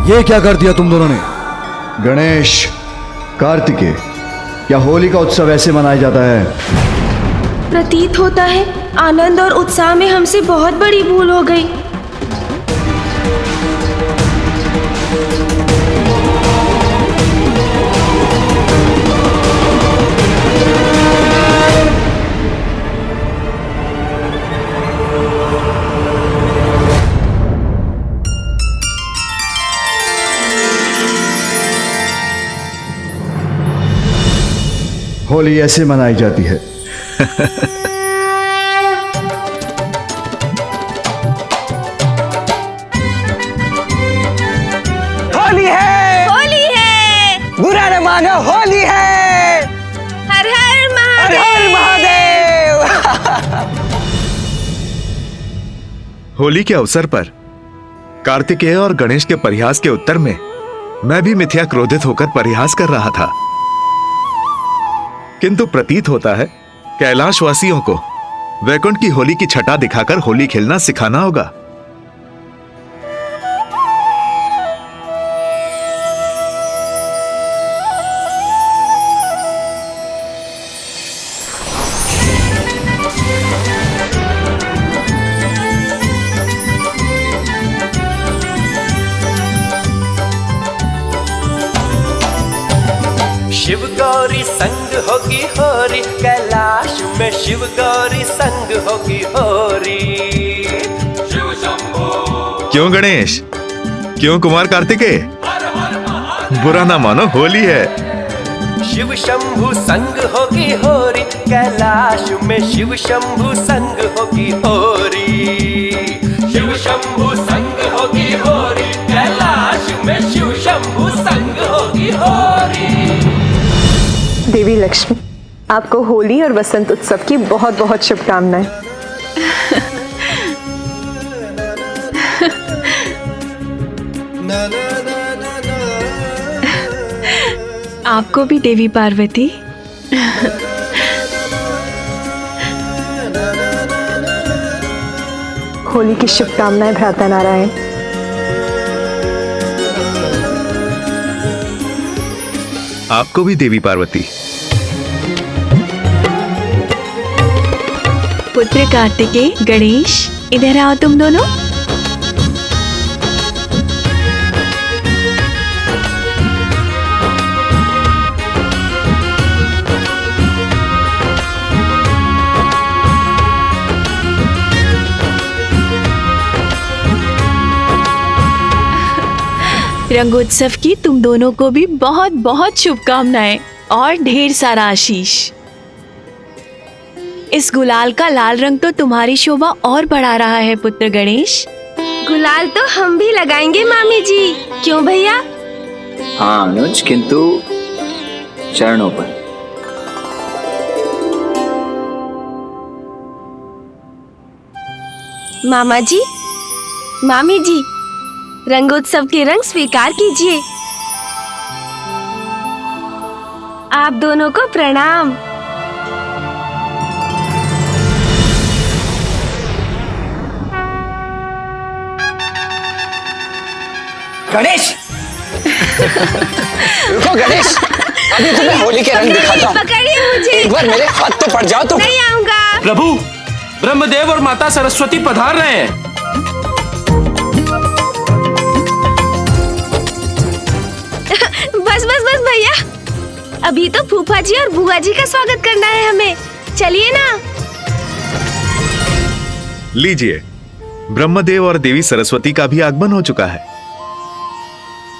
ये क्या कर दिया तुम दोनों ने? गणेश, कार्तिकेय, क्या होली का उत्सव ऐसे मनाया जाता है? प्रतीत होता है आनंद और उत्साह में हमसे बहुत बड़ी भूल हो गई। होली ऐसे मनाई जाती है। होली है, होली है, बुरा न मानो, होली है। हर हर हर महादेव। हर महादेव। होली के अवसर पर कार्तिकेय और गणेश के परिहास के उत्तर में मैं भी मिथ्या क्रोधित होकर परिहास कर रहा था, किंतु प्रतीत होता है कैलाशवासियों को वैकुंठ की होली की छटा दिखाकर होली खेलना सिखाना होगा। शिव गौरी संग होगी होरी, कैलाश में शिव गौरी संग होगी होरी। शिव शंभू। क्यों गणेश, क्यों कुमार कार्तिकेय? बुरा ना मानो, होली है। शिव शंभू संग होगी होरी, कैलाश में शिव शंभू संग होगी होरी। शिव शंभू संग होगी होरी, कैलाश में शिव शंभू संग होगी होरी। देवी लक्ष्मी, आपको होली और वसंत उत्सव की बहुत बहुत शुभकामनाएं। आपको भी देवी पार्वती। होली की शुभकामनाएं भ्राता नारायण। आपको भी देवी पार्वती। पुत्र कार्तिकेय, गणेश, इधर आओ तुम दोनों। रंगोत्सव की तुम दोनों को भी बहुत बहुत शुभकामनाएं और ढेर सारा आशीष। इस गुलाल का लाल रंग तो तुम्हारी शोभा और बढ़ा रहा है पुत्र गणेश। गुलाल तो हम भी लगाएंगे मामी जी, क्यों भैया? हाँ अनुज, किंतु चरणों पर। मामा जी, मामी जी, रंगोत्सव के रंग स्वीकार कीजिए। आप दोनों को प्रणाम। गणेश, रुको गणेश, अभी तुम्हें होली के रंग दिखाता हूँ। पकड़िए मुझे। एक बार मेरे हाथ तो पड़ जाओ तुम। नहीं आऊंगा। प्रभु, ब्रह्मदेव और माता सरस्वती पधार रहे हैं। बस बस बस भैया, अभी तो फूफा जी और बुआ जी का स्वागत करना है हमें। चलिए ना। लीजिए, ब्रह्मदेव और देवी सरस्वती का भी आगमन हो चुका है,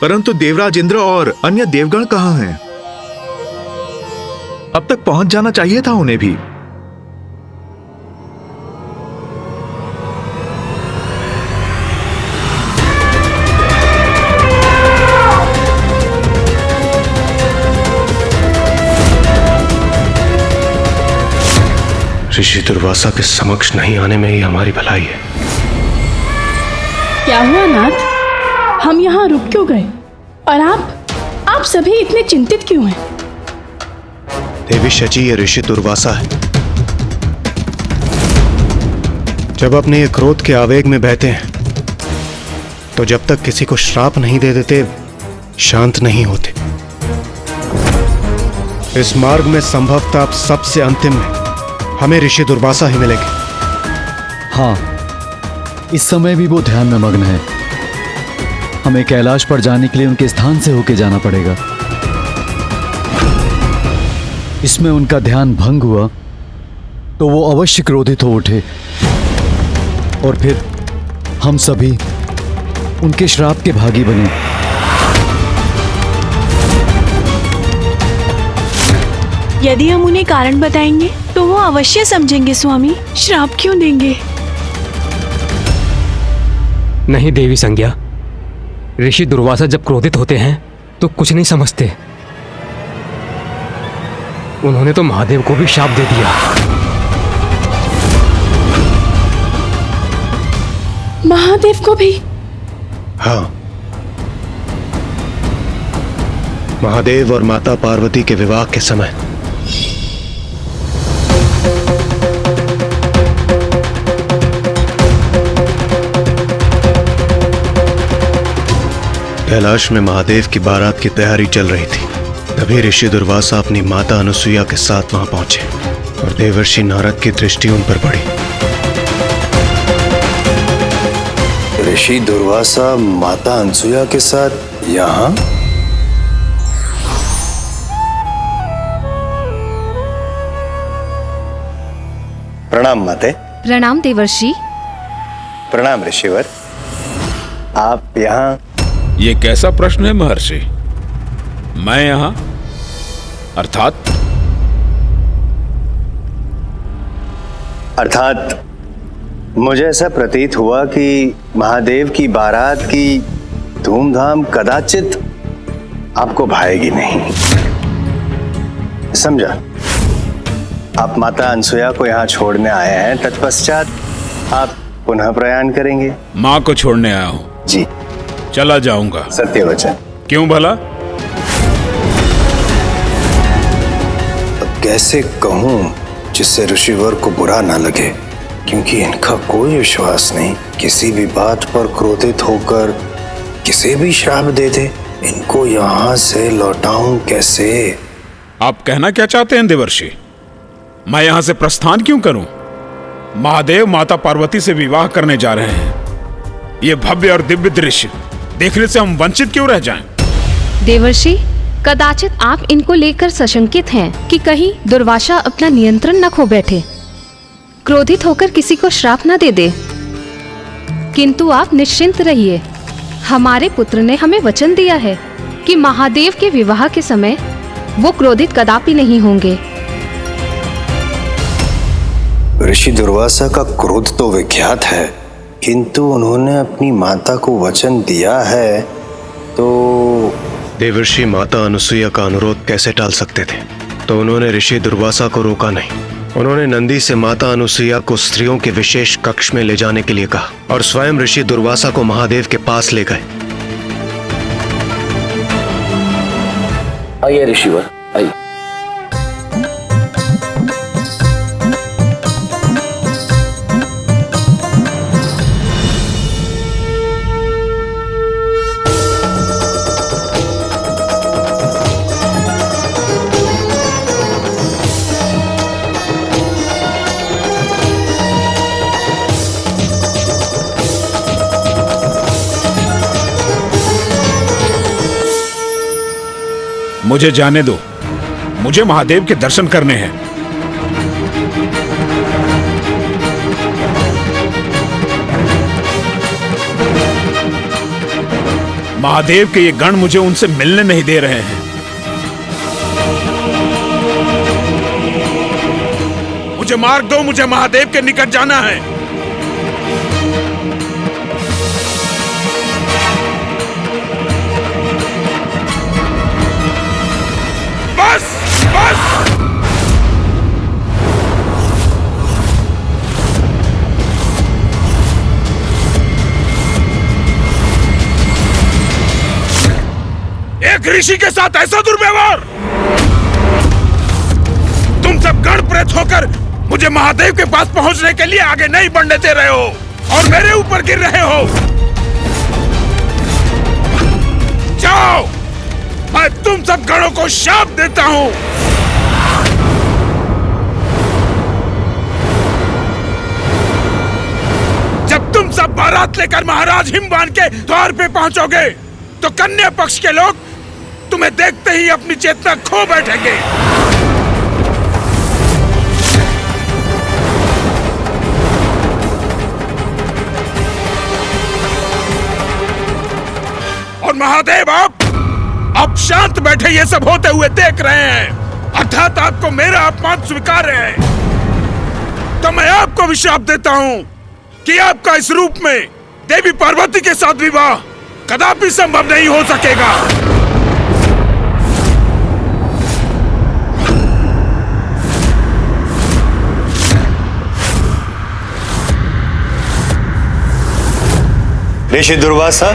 परंतु देवराज इंद्र और अन्य देवगण कहाँ हैं? अब तक पहुंच जाना चाहिए था उन्हें भी। ऋषि दुर्वासा के समक्ष नहीं आने में ही हमारी भलाई है। क्या हुआ नाथ, हम यहाँ रुक क्यों गए? और आप सभी इतने चिंतित क्यों हैं? देवी शची, ये ऋषि दुर्वासा है। जब अपने ये क्रोध के आवेग में बहते हैं तो जब तक किसी को श्राप नहीं दे देते शांत नहीं होते। इस मार्ग में संभवतः सबसे अंतिम में हमें ऋषि दुर्वासा ही मिलेंगे। हाँ, इस समय भी वो ध्यान में मग्न है। हमें कैलाश पर जाने के लिए उनके स्थान से होके जाना पड़ेगा। इसमें उनका ध्यान भंग हुआ तो वो अवश्य क्रोधित हो उठे और फिर हम सभी उनके श्राप के भागी बने। यदि हम उन्हें कारण बताएंगे तो वो अवश्य समझेंगे स्वामी। श्राप क्यों देंगे? नहीं देवी संज्ञा, ऋषि दुर्वासा जब क्रोधित होते हैं तो कुछ नहीं समझते। उन्होंने तो महादेव को भी शाप दे दिया। महादेव को भी? हाँ, महादेव और माता पार्वती के विवाह के समय कैलाश में महादेव की बारात की तैयारी चल रही थी। तभी ऋषि दुर्वासा अपनी माता अनुसुईया के साथ वहां पहुंचे और देवर्षि नारद की दृष्टि उन पर पड़ी। ऋषि दुर्वासा माता अनुसुईया के साथ यहाँ? प्रणाम माते। प्रणाम देवर्षि। प्रणाम ऋषिवर। आप यहाँ? ये कैसा प्रश्न है महर्षि? मैं यहाँ अर्थात मुझे ऐसा प्रतीत हुआ कि महादेव की बारात की धूमधाम कदाचित आपको भाएगी नहीं। समझा, आप माता अनुसुईया को यहाँ छोड़ने आए हैं, तत्पश्चात आप पुनः प्रयाण करेंगे। माँ को छोड़ने आया हूँ जी। चला जाऊंगा। सत्य वचन। क्यों भला? अब कैसे कहूँ जिससे ऋषिवर को बुरा ना लगे, क्योंकि इनका कोई विश्वास नहीं। किसी भी बात पर क्रोधित होकर किसे भी श्राप दे दे। इनको यहाँ से लौटाऊं कैसे? आप कहना क्या चाहते हैं देवर्षि? मैं यहाँ से प्रस्थान क्यों करूं? महादेव माता पार्वती से विवाह करने जा रहे हैं। ये भव्य और दिव्य दृश्य देखने से हम वंचित क्यों रह जाएं? देवर्षि, कदाचित आप इनको लेकर सशंकित हैं कि कहीं दुर्वासा अपना नियंत्रण न खो बैठे, क्रोधित होकर किसी को श्राप न दे दे। किंतु आप निश्चिंत रहिए, हमारे पुत्र ने हमें वचन दिया है कि महादेव के विवाह के समय वो क्रोधित कदापि नहीं होंगे। ऋषि दुर्वासा का क्रोध तो विख्यात है, किंतु उन्होंने अपनी माता को वचन दिया है तो देवर्षि माता अनुसुईया का अनुरोध कैसे टाल सकते थे? तो उन्होंने ऋषि दुर्वासा को रोका नहीं। उन्होंने नंदी से माता अनुसुईया को स्त्रियों के विशेष कक्ष में ले जाने के लिए कहा और स्वयं ऋषि दुर्वासा को महादेव के पास ले गए। आइए ऋषिवर, आइए। मुझे जाने दो, मुझे महादेव के दर्शन करने हैं। महादेव के ये गण मुझे उनसे मिलने नहीं दे रहे हैं। मुझे मार्ग दो, मुझे महादेव के निकट जाना है। बस बस। एक ऋषि के साथ ऐसा दुर्व्यवहार! तुम सब गण प्रेत होकर मुझे महादेव के पास पहुंचने के लिए आगे नहीं बढ़ने दे रहे हो और मेरे ऊपर गिर रहे हो। जाओ, मैं तुम सब गणों को शाप देता हूं। जब तुम सब बारात लेकर महाराज हिमवान के द्वार पे पहुंचोगे तो कन्या पक्ष के लोग तुम्हें देखते ही अपनी चेतना खो बैठेंगे। और महादेव आप शांत बैठे ये सब होते हुए देख रहे हैं, अर्थात आपको मेरा अपमान स्वीकार है। तो मैं आपको भी श्राप देता हूं कि आपका इस रूप में देवी पार्वती के साथ विवाह कदापि संभव नहीं हो सकेगा। ऋषि दुर्वासा,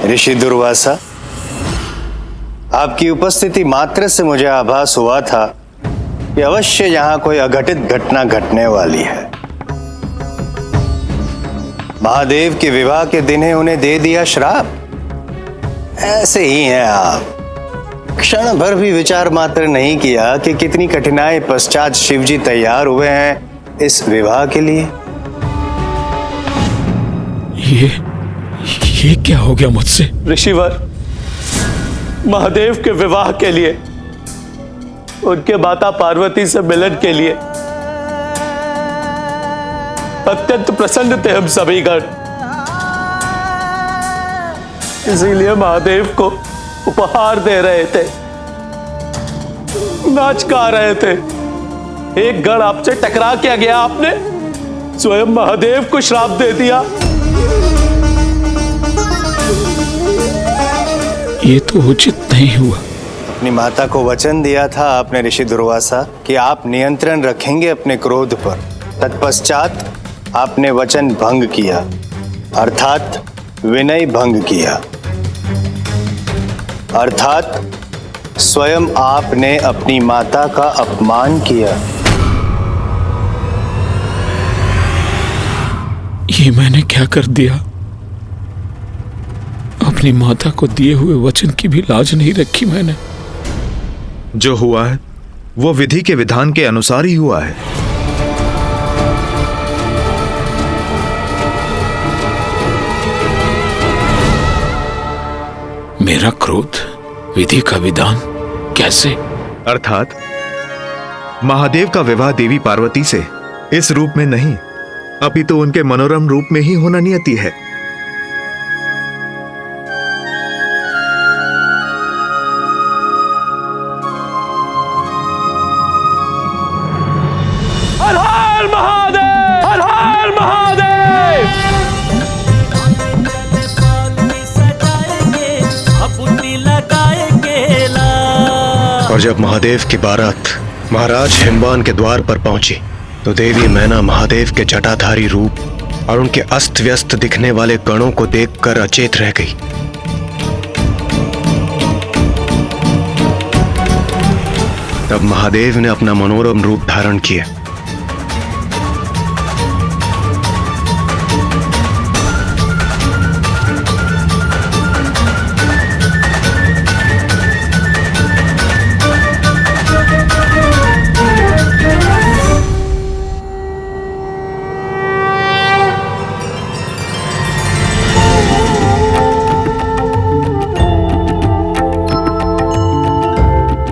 ऋषि दुर्वासा, आपकी उपस्थिति मात्र से मुझे आभास हुआ था कि अवश्य यहां कोई अघटित घटना घटने वाली है। महादेव के विवाह के दिन ही उन्हें दे दिया श्राप। ऐसे ही हैं आप। क्षण भर भी विचार मात्र नहीं किया कि कितनी कठिनाई पश्चात शिवजी तैयार हुए हैं इस विवाह के लिए। ये क्या हो गया मुझसे? ऋषिवर, महादेव के विवाह के लिए, उनके माता पार्वती से मिलन के लिए अत्यंत प्रसन्न थे हम सभी गण। इसीलिए महादेव को उपहार दे रहे थे, नाच गा रहे थे। एक गण आपसे टकरा क्या गया, आपने स्वयं महादेव को श्राप दे दिया। ये तो उचित नहीं हुआ। अपनी माता को वचन दिया था आपने ऋषि दुर्वासा कि आप नियंत्रण रखेंगे अपने क्रोध पर। तत्पश्चात आपने वचन भंग किया, अर्थात विनय भंग किया। अर्थात स्वयं आपने अपनी माता का अपमान किया। ये मैंने क्या कर दिया? अपनी माता को दिए हुए वचन की भी लाज नहीं रखी मैंने। जो हुआ है वो विधि के विधान के अनुसार ही हुआ है। मेरा क्रोध विधि का विधान कैसे? अर्थात महादेव का विवाह देवी पार्वती से इस रूप में नहीं, अपितु उनके मनोरम रूप में ही होना नियति है। हर हर महादेव, हर हर महादेव। और जब महादेव की बारात महाराज हिमवान के द्वार पर पहुंची तो देवी मैना महादेव के जटाधारी रूप और उनके अस्त व्यस्त दिखने वाले गणों को देखकर अचेत रह गई। तब महादेव ने अपना मनोरम रूप धारण किया।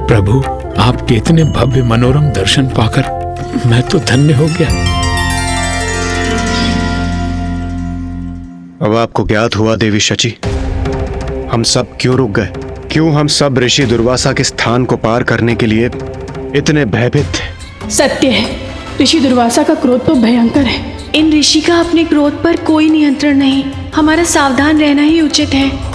प्रभु, आपके इतने भव्य मनोरम दर्शन पाकर मैं तो धन्य हो गया। अब आपको ज्ञात हुआ देवी शची, हम सब क्यों रुक गए, क्यों हम सब ऋषि दुर्वासा के स्थान को पार करने के लिए इतने भयभीत थे। सत्य है, ऋषि दुर्वासा का क्रोध तो भयंकर है। इन ऋषि का अपने क्रोध पर कोई नियंत्रण नहीं, हमारा सावधान रहना ही उचित है।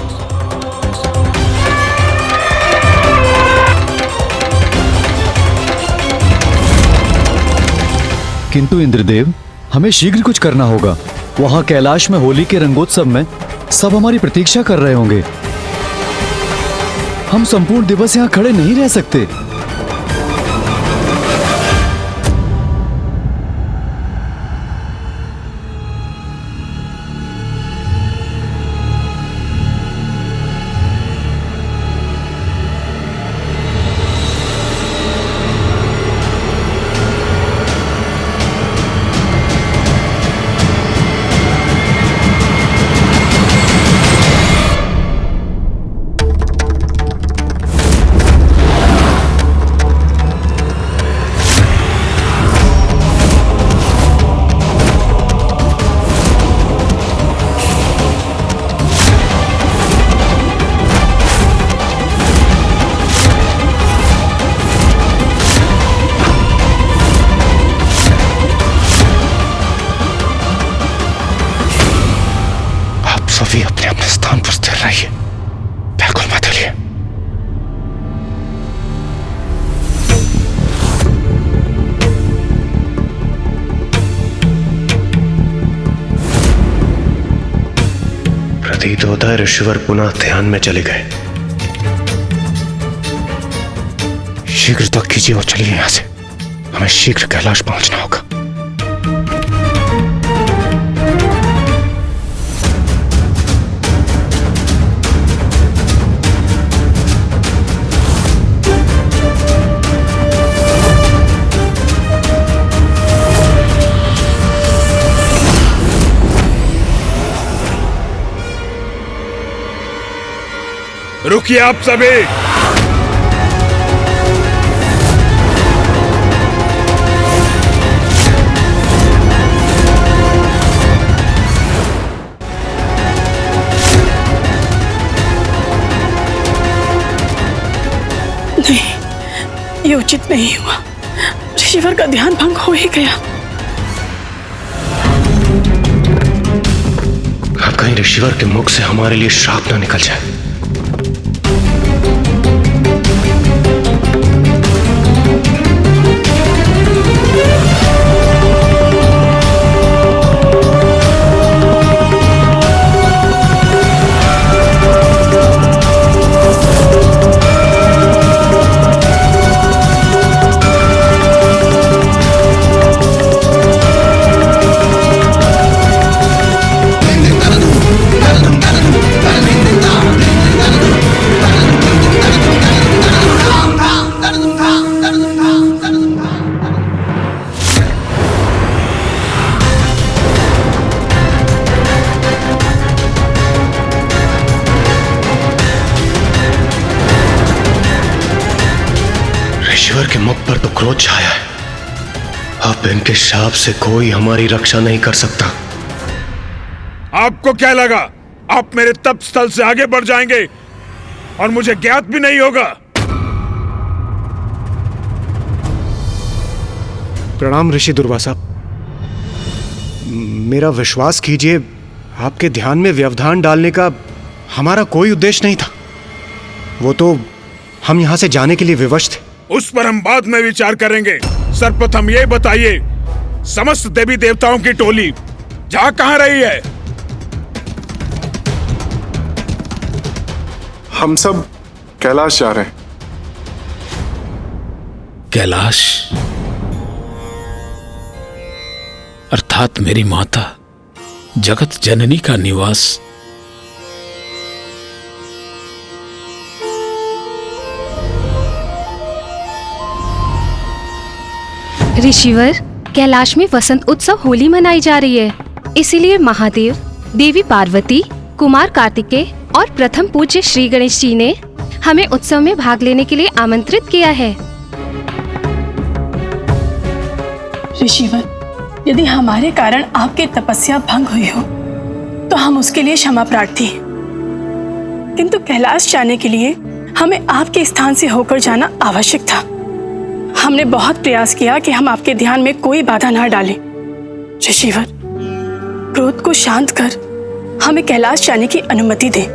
किंतु इंद्रदेव, हमें शीघ्र कुछ करना होगा। वहां कैलाश में होली के रंगोत्सव में सब हमारी प्रतीक्षा कर रहे होंगे। हम संपूर्ण दिवस यहाँ खड़े नहीं रह सकते। सभी अपने अपने स्थान पर स्थिर रहिए, बिल्कुल मत हिलिए। प्रतीत होता है ऋषिवर पुनः ध्यान में चले गए। शीघ्रता कीजिए और चलिए यहां से, हमें शीघ्र कैलाश पहुंचना होगा। रुकिए आप सभी। नहीं, ये उचित नहीं हुआ। ऋषिवर का ध्यान भंग हो ही गया। अब कहीं ऋषिवर के मुख से हमारे लिए श्राप ना निकल जाए। ईश्वर के मुख पर तो क्रोध छाया है। अब इनके शाप से कोई हमारी रक्षा नहीं कर सकता। आपको क्या लगा आप मेरे तप स्थल से आगे बढ़ जाएंगे और मुझे ज्ञात भी नहीं होगा? प्रणाम ऋषि दुर्वासा। मेरा विश्वास कीजिए, आपके ध्यान में व्यवधान डालने का हमारा कोई उद्देश्य नहीं था। वो तो हम यहां से जाने के लिए विवश थे। उस पर हम बाद में विचार करेंगे। सर्वप्रथम ये बताइए, समस्त देवी देवताओं की टोली जा कहां रही है? हम सब कैलाश जा रहे हैं। कैलाश अर्थात मेरी माता जगत जननी का निवास। ऋषिवर, कैलाश में वसंत उत्सव होली मनाई जा रही है, इसीलिए महादेव, देवी पार्वती, कुमार कार्तिकेय और प्रथम पूज्य श्री गणेश जी ने हमें उत्सव में भाग लेने के लिए आमंत्रित किया है। ऋषिवर, यदि हमारे कारण आपकी तपस्या भंग हुई हो तो हम उसके लिए क्षमा प्रार्थी हैं। किंतु कैलाश जाने के लिए हमें आपके स्थान से होकर जाना आवश्यक था। हमने बहुत प्रयास किया कि हम आपके ध्यान में कोई बाधा ना डालें। ऋषिवर, क्रोध को शांत कर हमें कैलाश जाने की अनुमति दें।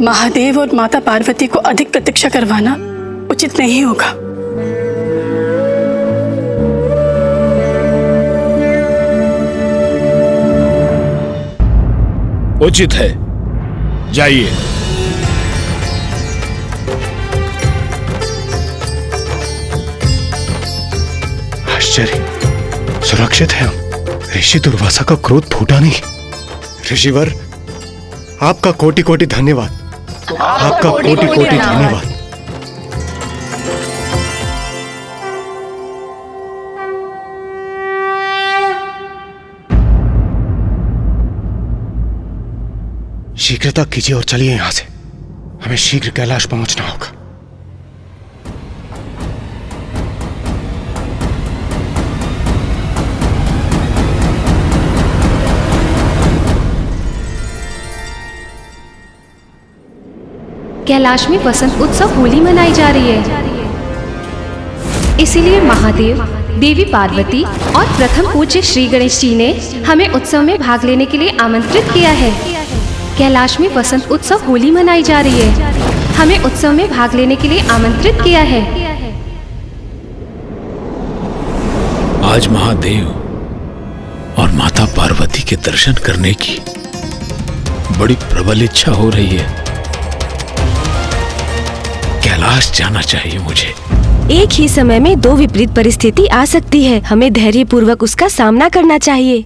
महादेव और माता पार्वती को अधिक प्रतीक्षा करवाना उचित नहीं होगा। उचित है। जाइए। आश्चर्य, सुरक्षित है हम। ऋषि दुर्वासा का क्रोध फूटा नहीं। ऋषिवर, आपका कोटि कोटि धन्यवाद। आपका कोटि कोटि धन्यवाद। शीघ्रता कीजिए और चलिए यहां से। हमें शीघ्र कैलाश पहुंचना होगा। कैलाश में वसंत उत्सव होली मनाई जा रही है। इसीलिए महादेव, देवी पार्वती और प्रथम पूज्य श्री गणेश जी ने हमें उत्सव में भाग लेने के लिए आमंत्रित किया है। कैलाश में वसंत उत्सव होली मनाई जा रही है। हमें उत्सव में भाग लेने के लिए आमंत्रित किया है। आज महादेव और माता पार्वती के दर्शन करने की बड़ी प्रबल इच्छा हो रही है। कैलाश जाना चाहिए मुझे। एक ही समय में दो विपरीत परिस्थिति आ सकती है। हमें धैर्य पूर्वक उसका सामना करना चाहिए।